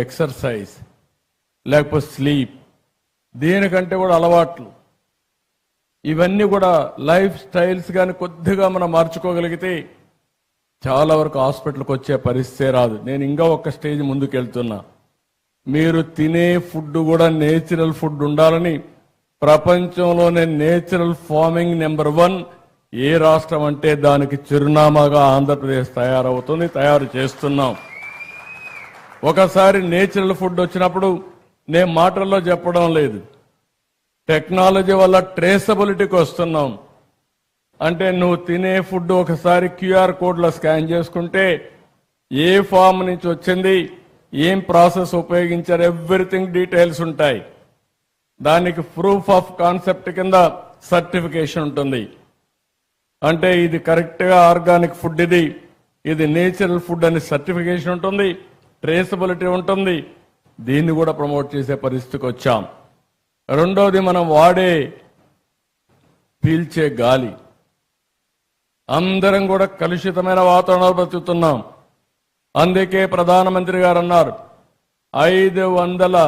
Exercise లేకపోతే sleep, దీనికంటే కూడా అలవాట్లు, ఇవన్నీ కూడా లైఫ్ స్టైల్స్ కానీ కొద్దిగా మనం మార్చుకోగలిగితే చాలా వరకు హాస్పిటల్కి వచ్చే పరిస్థితే రాదు. నేను ఇంకా ఒక స్టేజ్ ముందుకు వెళ్తున్నా. మీరు తినే ఫుడ్ కూడా నేచురల్ ఫుడ్ ఉండాలని ప్రపంచంలోనే నేచురల్ ఫార్మింగ్ నెంబర్ 1 ఏ రాష్ట్రం అంటే దానికి చిరునామాగా ఆంధ్రప్రదేశ్ తయారు చేస్తున్నాం. ఒకసారి నేచురల్ ఫుడ్ వచ్చినప్పుడు నేను మాటల్లో చెప్పడం లేదు, టెక్నాలజీ వల్ల ట్రేసబిలిటీకి వస్తున్నాం. అంటే నువ్వు తినే ఫుడ్ ఒకసారి క్యూఆర్ కోడ్లో స్కాన్ చేసుకుంటే ఏ ఫామ్ నుంచి వచ్చింది, ఏం ప్రాసెస్ ఉపయోగించారు, ఎవ్రీథింగ్ డీటెయిల్స్ ఉంటాయి. దానికి ప్రూఫ్ ఆఫ్ కాన్సెప్ట్ కింద సర్టిఫికేషన్ ఉంటుంది. అంటే ఇది కరెక్ట్గా ఆర్గానిక్ ఫుడ్, ఇది నేచురల్ ఫుడ్ అని సర్టిఫికేషన్ ఉంటుంది, ట్రేసబిలిటీ ఉంటుంది. దీన్ని కూడా ప్రమోట్ చేసే పరిస్థితికి వచ్చాం. రెండోది, మనం వాడే పీల్చే గాలి, అందరం కూడా కలుషితమైన వాతావరణంలో బ్రతుకుతున్నాం. అందుకే ప్రధానమంత్రి గారు అన్నారు 500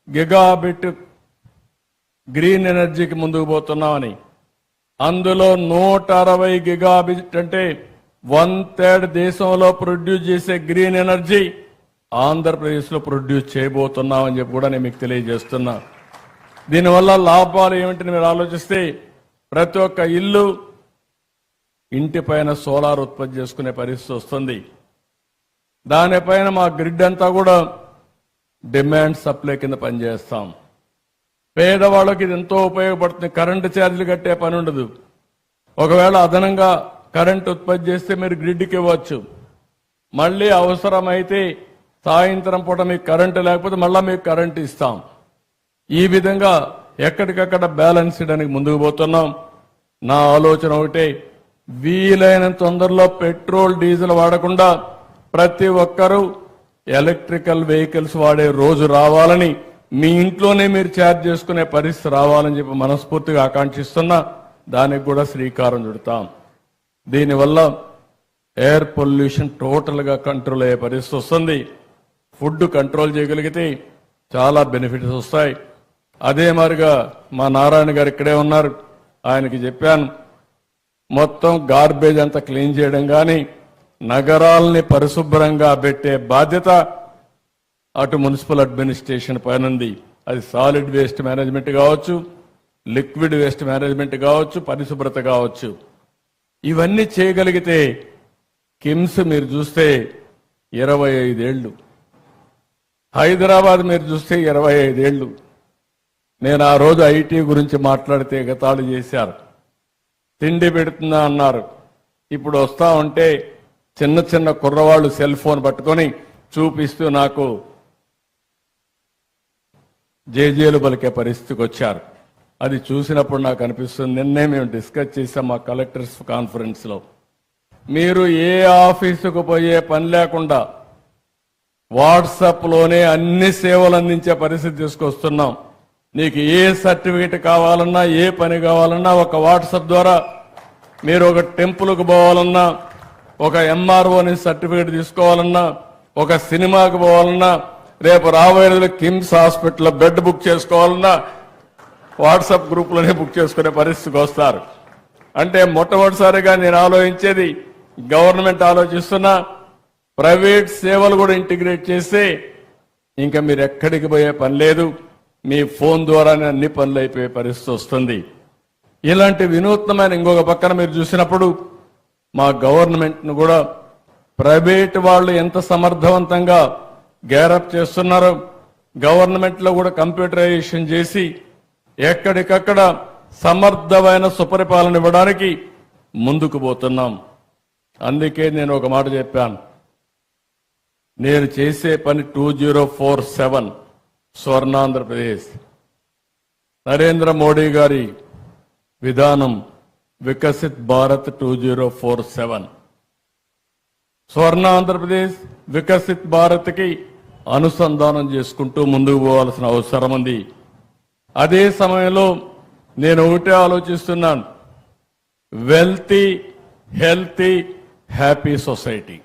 గిగాబిట్ గ్రీన్ ఎనర్జీకి ముందుకు పోతున్నామని. అందులో 160 గిగాబిట్ అంటే 1/3 దేశంలో ప్రొడ్యూస్ చేసే గ్రీన్ ఎనర్జీ ఆంధ్రప్రదేశ్లో ప్రొడ్యూస్ చేయబోతున్నామని చెప్పి కూడా నేను మీకు తెలియజేస్తున్నా. దీనివల్ల లాభాలు ఏమిటని మీరు ఆలోచిస్తే, ప్రతి ఒక్క ఇల్లు ఇంటిపైన సోలార్ ఉత్పత్తి చేసుకునే పరిస్థితి వస్తుంది. దానిపైన మా గ్రిడ్ అంతా కూడా డిమాండ్ సప్లై కింద పనిచేస్తాం. పేదవాళ్ళకి ఇది ఎంతో ఉపయోగపడుతుంది. కరెంటు ఛార్జీలు కట్టే పని ఉండదు. ఒకవేళ అదనంగా కరెంటు ఉత్పత్తి చేస్తే మీరు గ్రిడ్కి ఇవ్వచ్చు. మళ్ళీ అవసరమైతే సాయంత్రం పూట మీకు కరెంటు లేకపోతే మళ్ళీ మీకు కరెంటు ఇస్తాం. ఈ విధంగా ఎక్కడికక్కడ బ్యాలెన్స్ చేయడానికి ముందుకు పోతున్నాం. నా ఆలోచన ఒకటే, వీలైనంత తొందరలో పెట్రోల్ డీజిల్ వాడకుండా ప్రతి ఒక్కరూ ఎలక్ట్రికల్ వెహికల్స్ వాడే రోజు రావాలని, మీ ఇంట్లోనే మీరు ఛార్జ్ చేసుకునే పరిస్థితి రావాలని చెప్పి మనస్ఫూర్తిగా ఆకాంక్షిస్తున్నా. దానికి కూడా శ్రీకారం చుడతాం. దీనివల్ల ఎయిర్ పొల్యూషన్ టోటల్గా కంట్రోల్ అయ్యే పరిస్థితి వస్తుంది. ఫుడ్ కంట్రోల్ చేయగలిగితే చాలా బెనిఫిట్స్ వస్తాయి. అదే మాదిరిగా మా నారాయణ గారు ఇక్కడే ఉన్నారు, ఆయనకి చెప్పాను, మొత్తం గార్బేజ్ అంతా క్లీన్ చేయడం కానీ నగరాల్ని పరిశుభ్రంగా పెట్టే బాధ్యత అటు మున్సిపల్ అడ్మినిస్ట్రేషన్ పైన ఉంది. అది సాలిడ్ వేస్ట్ మేనేజ్మెంట్ కావచ్చు, లిక్విడ్ వేస్ట్ మేనేజ్మెంట్ కావచ్చు, పరిశుభ్రత కావచ్చు. ఇవన్నీ చేయగలిగితే కిమ్స్ మీరు చూస్తే 25 ఏళ్ళు, హైదరాబాద్ మీరు చూస్తే 25 ఏళ్ళు. నేను ఆ రోజు ఐటీ గురించి మాట్లాడితే గతాళు చేశారు. తిండి పెడుతుందా అన్నారు. ఇప్పుడు వస్తా ఉంటే చిన్న చిన్న కుర్రవాళ్ళు సెల్ ఫోన్ పట్టుకొని చూపిస్తూ నాకు జేజేలు పలికే పరిస్థితికి వచ్చారు. అది చూసినప్పుడు నాకు అనిపిస్తుంది, నిన్నే మేము డిస్కస్ చేసాం మా కలెక్టర్స్ కాన్ఫరెన్స్ లో, మీరు ఏ ఆఫీసుకు పోయే పని లేకుండా వాట్సాప్ లోనే అన్ని సేవలు అందించే పరిస్థితి తీసుకొస్తున్నాం. నీకు ఏ సర్టిఫికేట్ కావాలన్నా, ఏ పని కావాలన్నా ఒక వాట్సాప్ ద్వారా, మీరు ఒక టెంపుల్కు పోవాలన్నా, ఒక ఎంఆర్ఓని సర్టిఫికేట్ తీసుకోవాలన్నా, ఒక సినిమాకి పోవాలన్నా, రేపు రాబోయే రోజుల్లో కిమ్స్ హాస్పిటల్లో బెడ్ బుక్ చేసుకోవాలన్నా వాట్సాప్ గ్రూప్లోనే బుక్ చేసుకునే పరిస్థితికి వస్తారు. అంటే మొట్టమొదటిసారిగా నేను ఆలోచించేది, గవర్నమెంట్ ఆలోచిస్తున్నా, ప్రైవేట్ సేవలు కూడా ఇంటిగ్రేట్ చేస్తే ఇంకా మీరు ఎక్కడికి పోయే పని లేదు, మీ ఫోన్ ద్వారానే అన్ని పనులు అయిపోయే పరిస్థితి వస్తుంది. ఇలాంటి వినూత్నమైన ఇంకొక పక్కన మీరు చూసినప్పుడు మా గవర్నమెంట్ను కూడా ప్రైవేట్ వాళ్ళు ఎంత సమర్థవంతంగా గ్యారప్ చేస్తున్నారో, గవర్నమెంట్లో కూడా కంప్యూటరైజేషన్ చేసి ఎక్కడికక్కడ సమర్థమైన సుపరిపాలన ఇవ్వడానికి ముందుకు పోతున్నాం. అందుకే నేను ఒక మాట చెప్పాను, నేను చేసే పని 2047 స్వర్ణాంధ్రప్రదేశ్. నరేంద్ర మోడీ గారి విధానం వికసిత్ భారత్ 2047. స్వర్ణ ఆంధ్రప్రదేశ్ వికసిత్ భారత్కి అనుసంధానం చేసుకుంటూ ముందుకు పోవాల్సిన అవసరం ఉంది. అదే సమయంలో నేను ఒకటే ఆలోచిస్తున్నాను, వెల్తీ, హెల్తీ, హ్యాపీ సొసైటీ.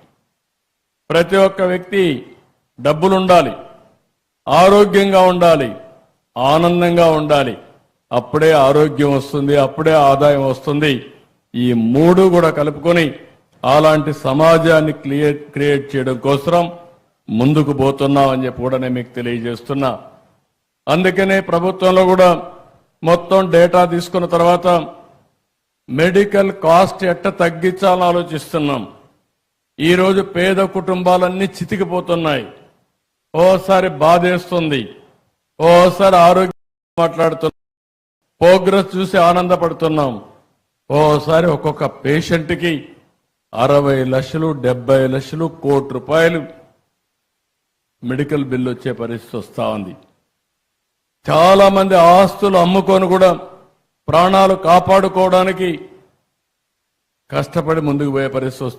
ప్రతి ఒక్క వ్యక్తి డబ్బులుండాలి, ఆరోగ్యంగా ఉండాలి, ఆనందంగా ఉండాలి. అప్పుడే ఆరోగ్యం వస్తుంది, అప్పుడే ఆదాయం వస్తుంది. ఈ మూడు కూడా కలుపుకొని అలాంటి సమాజాన్ని క్రియేట్ చేయడం కోసం ముందుకు పోతున్నాం అని చెప్పి కూడా నేను మీకు తెలియజేస్తున్నా. అందుకనే ప్రభుత్వంలో కూడా మొత్తం డేటా తీసుకున్న తర్వాత మెడికల్ కాస్ట్ ఎట్ట తగ్గించాలని ఆలోచిస్తున్నాం. ఈరోజు పేద కుటుంబాలన్నీ చితికిపోతున్నాయి. ఓసారి బాధేస్తుంది, ఓసారి ఆరోగ్యం మాట్లాడుతున్నాం, ప్రోగ్రెస్ చూసి ఆనందపడుతున్నాం. ఓసారి ఒక్కొక్క పేషెంట్కి 60 లక్షలు, 70 లక్షలు, ₹1,00,00,000 మెడికల్ బిల్లు వచ్చే పరిస్థితి వస్తా ఉంది. చాలా మంది ఆస్తులు అమ్ముకొని కూడా ప్రాణాలు కాపాడుకోవడానికి కష్టపడి ముందుకు పోయే పరిస్థితి వస్తుంది.